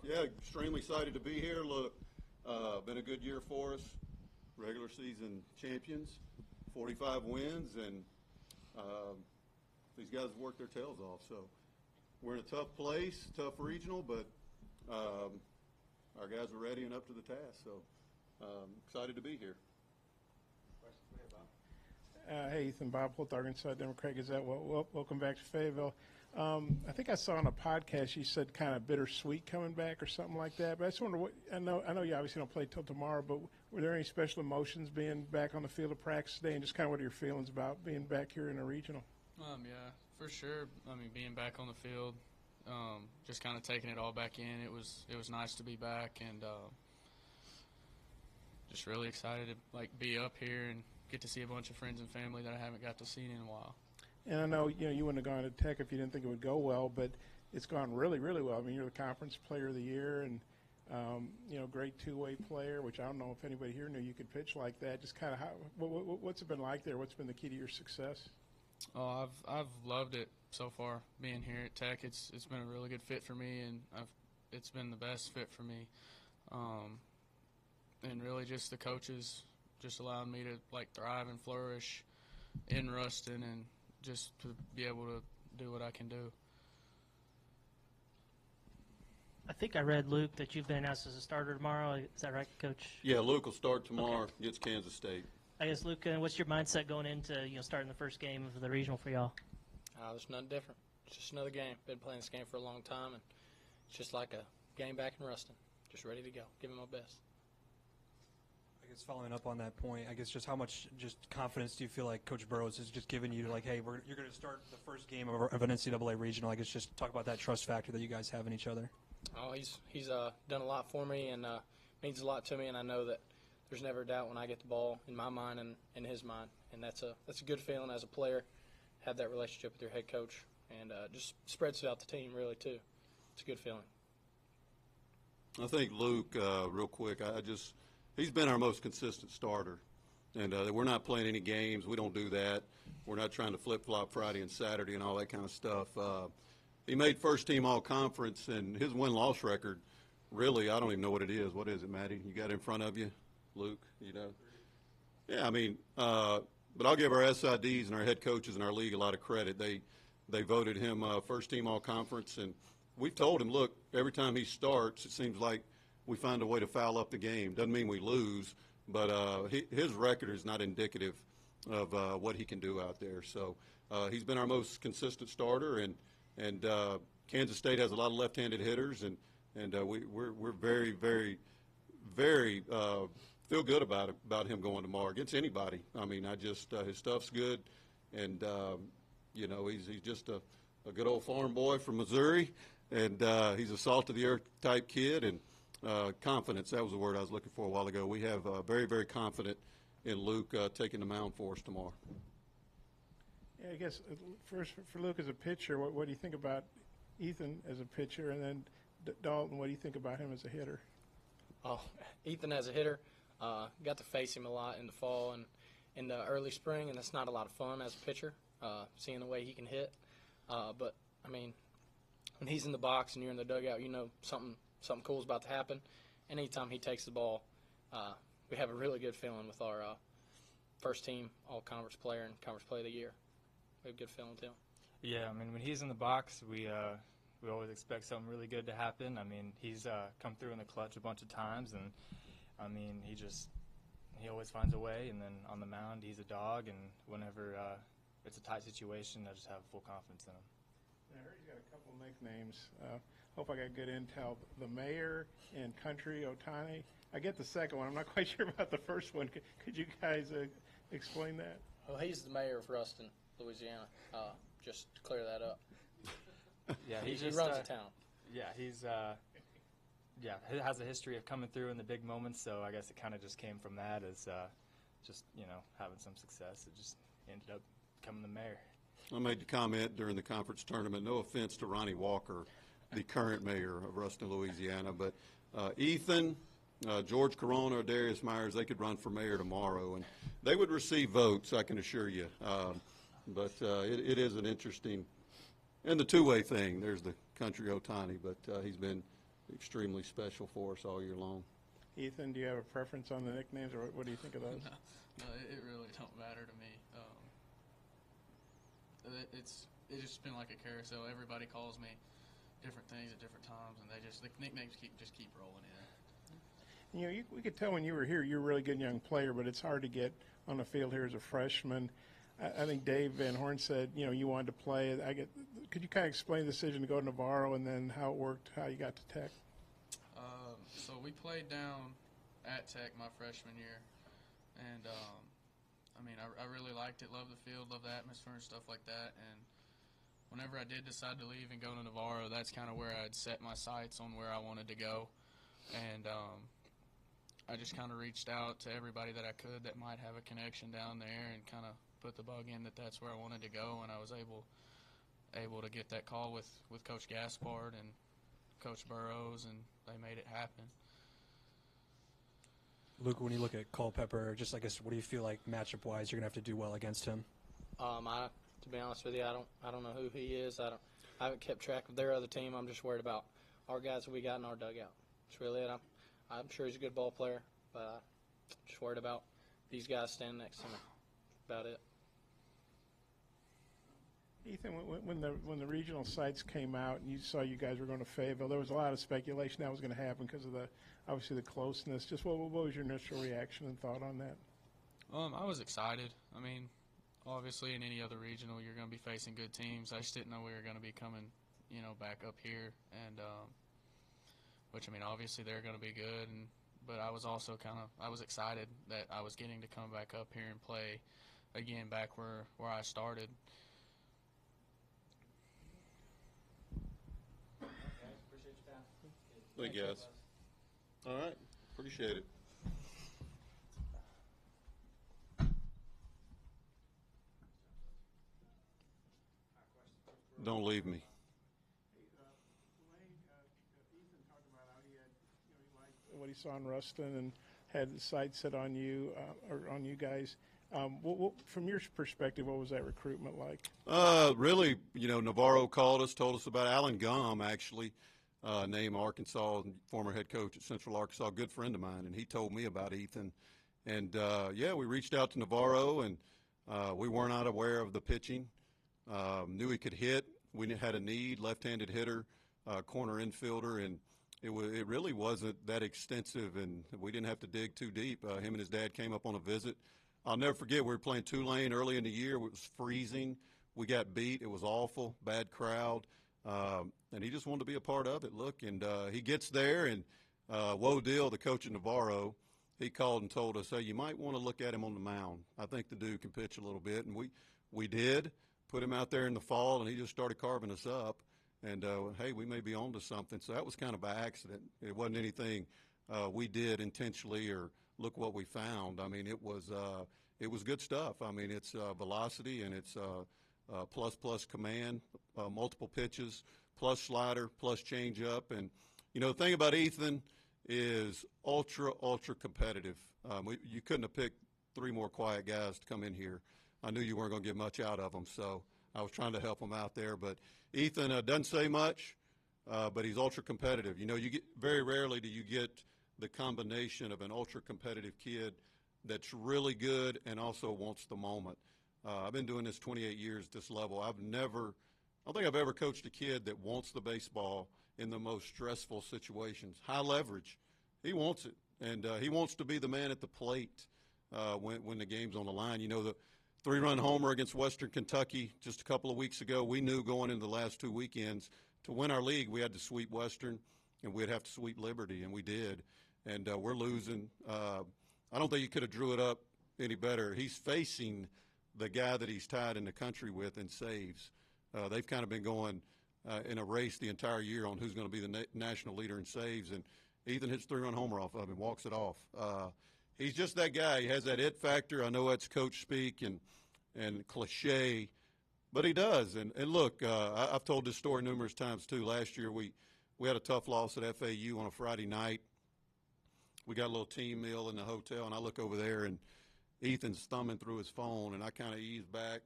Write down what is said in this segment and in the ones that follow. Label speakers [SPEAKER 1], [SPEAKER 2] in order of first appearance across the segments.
[SPEAKER 1] Yeah, extremely excited to be here. Look, been a good year for us. Regular season champions, 45 wins, and these guys have worked their tails off. So we're in a tough place, tough regional, but our guys are ready and up to the task. So excited to be here.
[SPEAKER 2] Hey, Ethan, Bob Holtharg, Inside Democrat Gazette. Welcome back to Fayetteville. I think I saw on a podcast you said kind of bittersweet coming back or something like that. But I just wonder what I know you obviously don't play till tomorrow, but were there any special emotions being back on the field of practice today, and just kind of what are your feelings about being back here in a regional?
[SPEAKER 3] Yeah, for sure. I mean, being back on the field, just kind of taking it all back in. It was nice to be back, and just really excited to be up here and get to see a bunch of friends and family that I haven't got to see in a while.
[SPEAKER 2] And I know you wouldn't have gone to Tech if you didn't think it would go well, but it's gone really, really well. I mean, you're the conference player of the year, and great two-way player. Which I don't know if anybody here knew you could pitch like that. Just kind of what's it been like there? What's been the key to your success?
[SPEAKER 3] Oh, I've loved it so far being here at Tech. It's been a really good fit for me, and it's been the best fit for me. And really, just the coaches just allowed me to thrive and flourish in Ruston, and just to be able to do what I can do.
[SPEAKER 4] I think I read, Luke, that you've been announced as a starter tomorrow. Is that right, Coach?
[SPEAKER 1] Yeah, Luke will start tomorrow against Kansas State.
[SPEAKER 4] I guess, Luke, what's your mindset going into starting the first game of the regional for y'all?
[SPEAKER 5] There's nothing different. It's just another game. Been playing this game for a long time, and it's just like a game back in Ruston. Just ready to go. Giving my best.
[SPEAKER 6] I guess following up on that point, I guess just how much just confidence do you feel like Coach Burroughs has just given you, hey, you're going to start the first game of an NCAA regional? I guess just talk about that trust factor that you guys have in each other.
[SPEAKER 5] Oh, he's done a lot for me and means a lot to me, and I know that there's never a doubt when I get the ball in my mind and in his mind, and that's a good feeling as a player. Have that relationship with your head coach, and just spreads throughout the team really too. It's a good feeling.
[SPEAKER 1] I think Luke, real quick, he's been our most consistent starter, and we're not playing any games. We don't do that. We're not trying to flip-flop Friday and Saturday and all that kind of stuff. He made first-team all-conference, and his win-loss record, really, I don't even know what it is. What is it, Maddie? You got it in front of you, Luke? Yeah, I mean, but I'll give our SIDs and our head coaches and our league a lot of credit. They voted him first-team all-conference, and we've told him, look, every time he starts, it seems like we find a way to foul up the game. Doesn't mean we lose, but his record is not indicative of what he can do out there. So he's been our most consistent starter, and Kansas State has a lot of left-handed hitters, and we're very, very, very feel good about him going tomorrow against anybody. I mean, his stuff's good, and he's just a good old farm boy from Missouri, and he's a salt-of-the-earth type kid, and confidence, that was the word I was looking for a while ago. We have very, very confident in Luke taking the mound for us tomorrow.
[SPEAKER 2] Yeah, I guess first for Luke as a pitcher, what do you think about Ethan as a pitcher, and then Dalton, what do you think about him as a hitter?
[SPEAKER 5] Oh, Ethan as a hitter, got to face him a lot in the fall and in the early spring, and that's not a lot of fun as a pitcher, seeing the way he can hit. But, I mean, when he's in the box and you're in the dugout, something cool is about to happen. And anytime he takes the ball, we have a really good feeling with our first team all-conference player and conference player of the year. We have a good feeling with him.
[SPEAKER 7] Yeah, I mean, when he's in the box, we always expect something really good to happen. I mean, he's come through in the clutch a bunch of times, and I mean, he always finds a way. And then on the mound, he's a dog, and whenever it's a tight situation, I just have full confidence in him.
[SPEAKER 2] I heard he's got a couple nicknames. Hope I got good intel. The Mayor and Country Otani. I get the second one. I'm not quite sure about the first one. Could you guys explain that?
[SPEAKER 5] Well, he's the mayor of Ruston, Louisiana, just to clear that up.
[SPEAKER 7] Yeah,
[SPEAKER 5] he runs the town.
[SPEAKER 7] Yeah, he has a history of coming through in the big moments, so I guess it kind of just came from that as just, having some success. It just ended up becoming the mayor.
[SPEAKER 1] I made the comment during the conference tournament, no offense to Ronnie Walker, the current mayor of Ruston, Louisiana, but Ethan, George Corona, or Darius Myers, they could run for mayor tomorrow, and they would receive votes, I can assure you. But it is an interesting, and the two-way thing, there's the Country Otani, but he's been extremely special for us all year long.
[SPEAKER 2] Ethan, do you have a preference on the nicknames, or what do you think of those?
[SPEAKER 3] No, it really don't matter to me. It's just been like a carousel. Everybody calls me different things at different times, and the nicknames keep rolling in.
[SPEAKER 2] You know, we could tell when you were here, you're a really good young player, but it's hard to get on the field here as a freshman. I think Dave Van Horn said, you know, you wanted to play. Could you kind of explain the decision to go to Navarro and then how it worked, how you got to Tech?
[SPEAKER 3] So we played down at Tech my freshman year, and I mean, I really liked it, loved the field, loved the atmosphere and stuff like that. And whenever I did decide to leave and go to Navarro, that's kind of where I'd set my sights on where I wanted to go. And I just kind of reached out to everybody that I could that might have a connection down there and kind of put the bug in that that's where I wanted to go. And I was able to get that call with Coach Gaspard and Coach Burroughs, and they made it happen.
[SPEAKER 6] Luke, when you look at Culpepper, just I guess, what do you feel like matchup-wise you're gonna have to do well against him?
[SPEAKER 5] To be honest with you, I don't know who he is. I haven't kept track of their other team. I'm just worried about our guys that we got in our dugout. That's really it. I'm sure he's a good ball player, but I'm just worried about these guys standing next to me. About it.
[SPEAKER 2] Ethan, when the regional sites came out and you saw you guys were going to Fayetteville, there was a lot of speculation that was going to happen because of obviously the closeness. Just what was your initial reaction and thought on that?
[SPEAKER 3] I was excited. I mean, obviously in any other regional you're going to be facing good teams. I just didn't know we were going to be coming, back up here, and which, I mean, obviously they're going to be good, but I was also I was excited that I was getting to come back up here and play again back where I started.
[SPEAKER 1] Thank you, guys. All right. Appreciate it. Don't leave me.
[SPEAKER 2] Ethan talked about how he liked what he saw in Ruston and had the sights set on you or on you guys. From your perspective, what was that recruitment like?
[SPEAKER 1] Really, Navarro called us, told us about Alan Gum, actually. Named Arkansas, former head coach at Central Arkansas, good friend of mine, and he told me about Ethan. And, we reached out to Navarro, and we weren't not aware of the pitching. Knew he could hit. We had a need, left-handed hitter, corner infielder, and it really wasn't that extensive, and we didn't have to dig too deep. Him and his dad came up on a visit. I'll never forget, we were playing Tulane early in the year. It was freezing. We got beat. It was awful, bad crowd. And he just wanted to be a part of it. Look, and he gets there, and Woe Dill, the coach at Navarro, he called and told us, hey, you might want to look at him on the mound. I think the dude can pitch a little bit. And we did, put him out there in the fall, and he just started carving us up. And, hey, we may be on to something. So that was kind of by accident. It wasn't anything we did intentionally or look what we found. I mean, it was good stuff. I mean, it's velocity, and it's plus command, multiple pitches, plus slider, plus changeup. And, the thing about Ethan is ultra competitive. You couldn't have picked three more quiet guys to come in here. I knew you weren't going to get much out of them, so I was trying to help him out there. But Ethan doesn't say much, but he's ultra competitive. You get very rarely do you get the combination of an ultra competitive kid that's really good and also wants the moment. I've been doing this 28 years at this level. I don't think I've ever coached a kid that wants the baseball in the most stressful situations. High leverage. He wants it, and he wants to be the man at the plate when the game's on the line. The 3-run homer against Western Kentucky just a couple of weeks ago, we knew going into the last 2 weekends to win our league we had to sweep Western and we'd have to sweep Liberty, and we did. And we're losing. I don't think you could have drew it up any better. He's facing the guy that he's tied in the country with in saves. They've kind of been going in a race the entire year on who's going to be the national leader in saves, and Ethan hits 3-run homer off of him, walks it off. He's just that guy. He has that it factor. I know that's coach speak and cliche, but he does. And look, I've told this story numerous times too. Last year we had a tough loss at FAU on a Friday night. We got a little team meal in the hotel, and I look over there, and Ethan's thumbing through his phone, and I kind of ease back.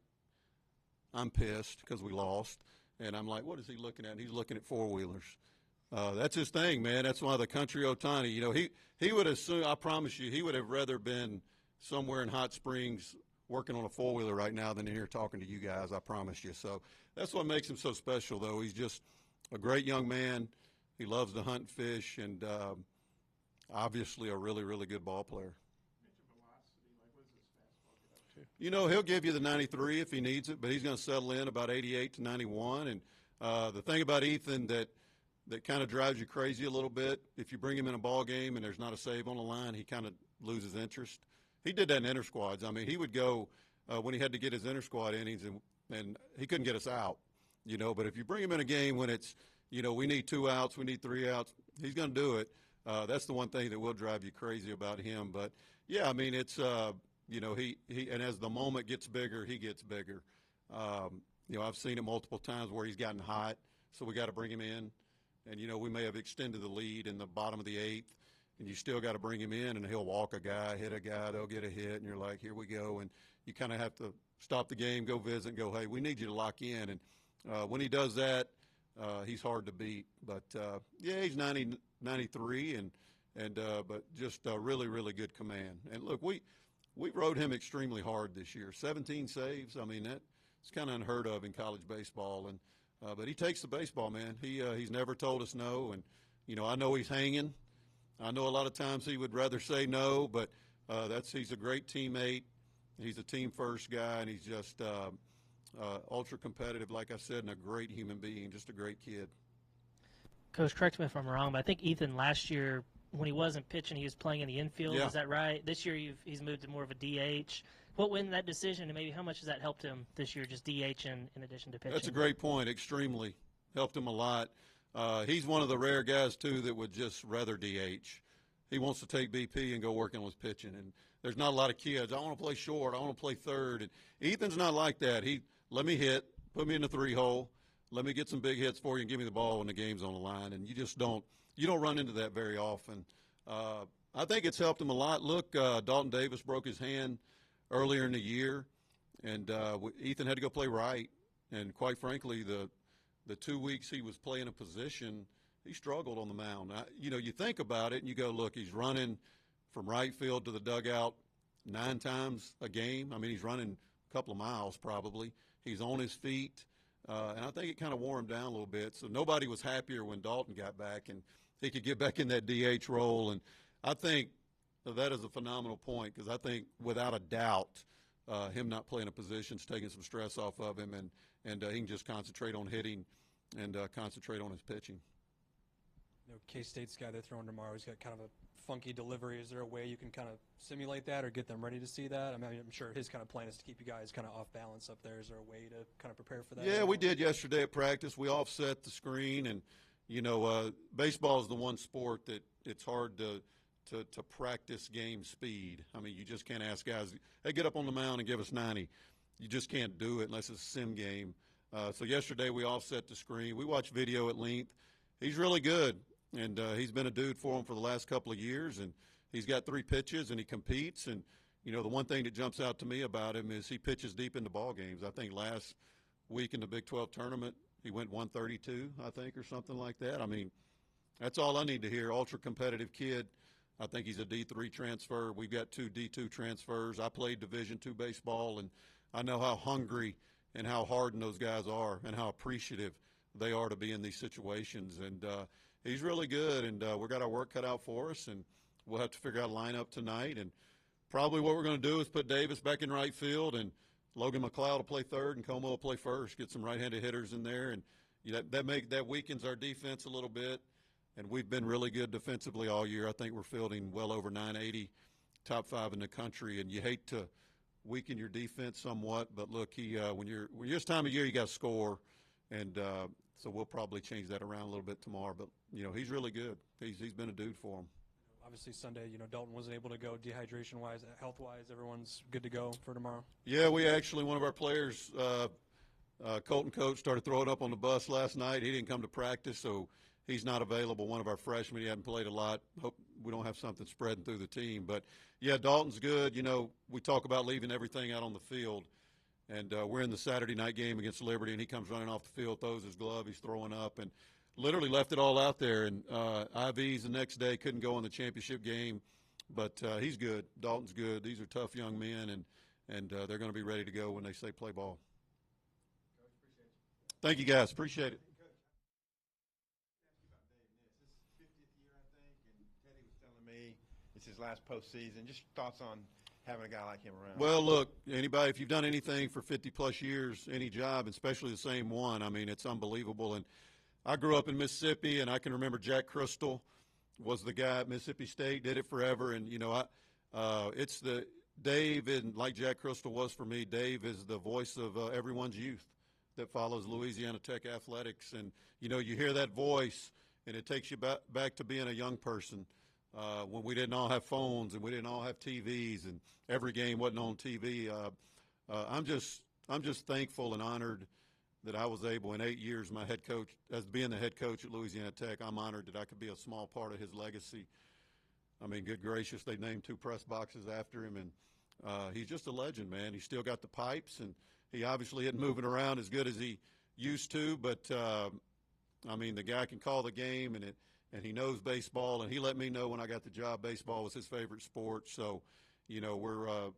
[SPEAKER 1] I'm pissed because we lost, and I'm like, what is he looking at? And he's looking at four-wheelers. That's his thing, man. That's why the country Otani, you know, he would assume, I promise you, he would have rather been somewhere in Hot Springs working on a four-wheeler right now than in here talking to you guys, I promise you. So that's what makes him so special, though. He's just a great young man. He loves to hunt and fish, and obviously a really, really good ball player. You know, he'll give you the 93 if he needs it, but he's going to settle in about 88 to 91. And the thing about Ethan that kind of drives you crazy a little bit, if you bring him in a ball game and there's not a save on the line, he kind of loses interest. He did that in inter squads. I mean, he would go when he had to get his inter squad innings, and he couldn't get us out, you know. But if you bring him in a game when it's, you know, we need 2 outs, we need 3 outs, he's going to do it. That's the one thing that will drive you crazy about him. But, yeah, I mean, it's you know, he and as the moment gets bigger, he gets bigger. You know, I've seen it multiple times where he's gotten hot, so we got to bring him in. And, you know, we may have extended the lead in the bottom of the 8th, and you still got to bring him in, and he'll walk a guy, hit a guy, they'll get a hit, and you're like, here we go. And you kind of have to stop the game, go visit, and go, hey, we need you to lock in. And when he does that, he's hard to beat. But, yeah, he's 93, but just a really, really good command. And, look, we rode him extremely hard this year. 17 saves. I mean, that's kind of unheard of in college baseball. And but he takes the baseball, man. He's never told us no. And, you know, I know he's hanging. I know a lot of times he would rather say no, but he's a great teammate. He's a team-first guy, and he's just ultra competitive, like I said, and a great human being, just a great kid.
[SPEAKER 4] Coach, correct me if I'm wrong, but I think Ethan last year, when he wasn't pitching, he was playing in the infield.
[SPEAKER 1] Yeah.
[SPEAKER 4] Is that right? This year he's moved to more of a DH. What went in that decision, and maybe how much has that helped him this year, just DH in addition to pitching?
[SPEAKER 1] That's a great point. Extremely. Helped him a lot. He's one of the rare guys, too, that would just rather DH. He wants to take BP and go work on his pitching. And there's not a lot of kids. I want to play short. I want to play third. And Ethan's not like that. Let me hit, put me in the 3-hole, let me get some big hits for you and give me the ball when the game's on the line. And you just don't run into that very often. I think it's helped him a lot. Look, Dalton Davis broke his hand earlier in the year, and Ethan had to go play right. And quite frankly, the 2 weeks he was playing a position, he struggled on the mound. You know, you think about it and you go, look, he's running from right field to the dugout 9 times a game. I mean, he's running a couple of miles probably. He's on his feet, and I think it kind of wore him down a little bit. So nobody was happier when Dalton got back and he could get back in that DH role. And I think that is a phenomenal point, because I think without a doubt him not playing a position is taking some stress off of him, and he can just concentrate on hitting and concentrate on his pitching.
[SPEAKER 6] You know, K-State's guy they're throwing tomorrow, he's got kind of a funky delivery. Is there a way you can kind of simulate that or get them ready to see that? I mean, I'm sure his kind of plan is to keep you guys kind of off balance up there. Is there a way to kind of prepare for that?
[SPEAKER 1] Yeah, we did yesterday at practice. We offset the screen, and, you know, baseball is the one sport that it's hard to practice game speed. I mean, you just can't ask guys, hey, get up on the mound and give us 90. You just can't do it unless it's a sim game. So yesterday we offset the screen. We watched video at length. He's really good, and he's been a dude for him for the last couple of years, and he's got 3 pitches, and he competes. And, you know, the one thing that jumps out to me about him is he pitches deep into ball games. I think last week in the Big 12 tournament, he went 132, I think, or something like that. I mean, that's all I need to hear. Ultra competitive kid. I think he's a D3 transfer. We've got 2 D2 transfers. I played Division II baseball, and I know how hungry and how hardened those guys are and how appreciative they are to be in these situations. And he's really good, and we've got our work cut out for us, and we'll have to figure out a lineup tonight. And probably what we're going to do is put Davis back in right field, and Logan McLeod will play third, and Como will play first, get some right-handed hitters in there. And you know, that weakens our defense a little bit. And we've been really good defensively all year. I think we're fielding well over 980, top 5 in the country. And you hate to weaken your defense somewhat, but look, when you're this time of year, you got to score, and so we'll probably change that around a little bit tomorrow. But you know, he's really good. He's been a dude for him.
[SPEAKER 6] Obviously Sunday, you know, Dalton wasn't able to go dehydration-wise, health-wise. Everyone's good to go for tomorrow.
[SPEAKER 1] Yeah, we actually, one of our players, Colton Coates, started throwing up on the bus last night. He didn't come to practice, so he's not available. One of our freshmen, he hadn't played a lot. Hope we don't have something spreading through the team. But, yeah, Dalton's good. You know, we talk about leaving everything out on the field. And we're in the Saturday night game against Liberty, and he comes running off the field, throws his glove, he's throwing up. And, literally left it all out there. And IVs the next day couldn't go in the championship game, but he's good. Dalton's good. These are tough young men, and they're going to be ready to go when they say play ball. Thank you, guys. Appreciate it.
[SPEAKER 8] It's his last postseason. Just thoughts on having a guy like him around.
[SPEAKER 1] Well, look, anybody, if you've done anything for 50-plus years, any job, especially the same one, I mean, it's unbelievable. And I grew up in Mississippi, and I can remember Jack Crystal was the guy at Mississippi State, did it forever. And, you know, it's the Dave, and like Jack Crystal was for me, Dave is the voice of everyone's youth that follows Louisiana Tech athletics. And, you know, you hear that voice, and it takes you back to being a young person. When we didn't all have phones and we didn't all have TVs and every game wasn't on TV, I'm just thankful and honored that I was able in 8 years, my head coach, as being the head coach at Louisiana Tech, I'm honored that I could be a small part of his legacy. I mean, good gracious, they named 2 press boxes after him, and he's just a legend, man. He's still got the pipes, and he obviously isn't moving around as good as he used to, but I mean, the guy can call the game, and he knows baseball, and he let me know when I got the job baseball was his favorite sport. So, you know,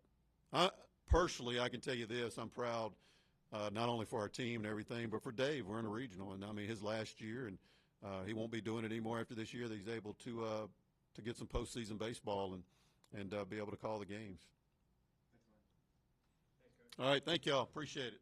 [SPEAKER 1] personally, I can tell you this, I'm proud not only for our team and everything, but for Dave. We're in a regional, and I mean, his last year, and he won't be doing it anymore after this year, that he's able to get some postseason baseball and be able to call the games. All right, thank y'all. Appreciate it.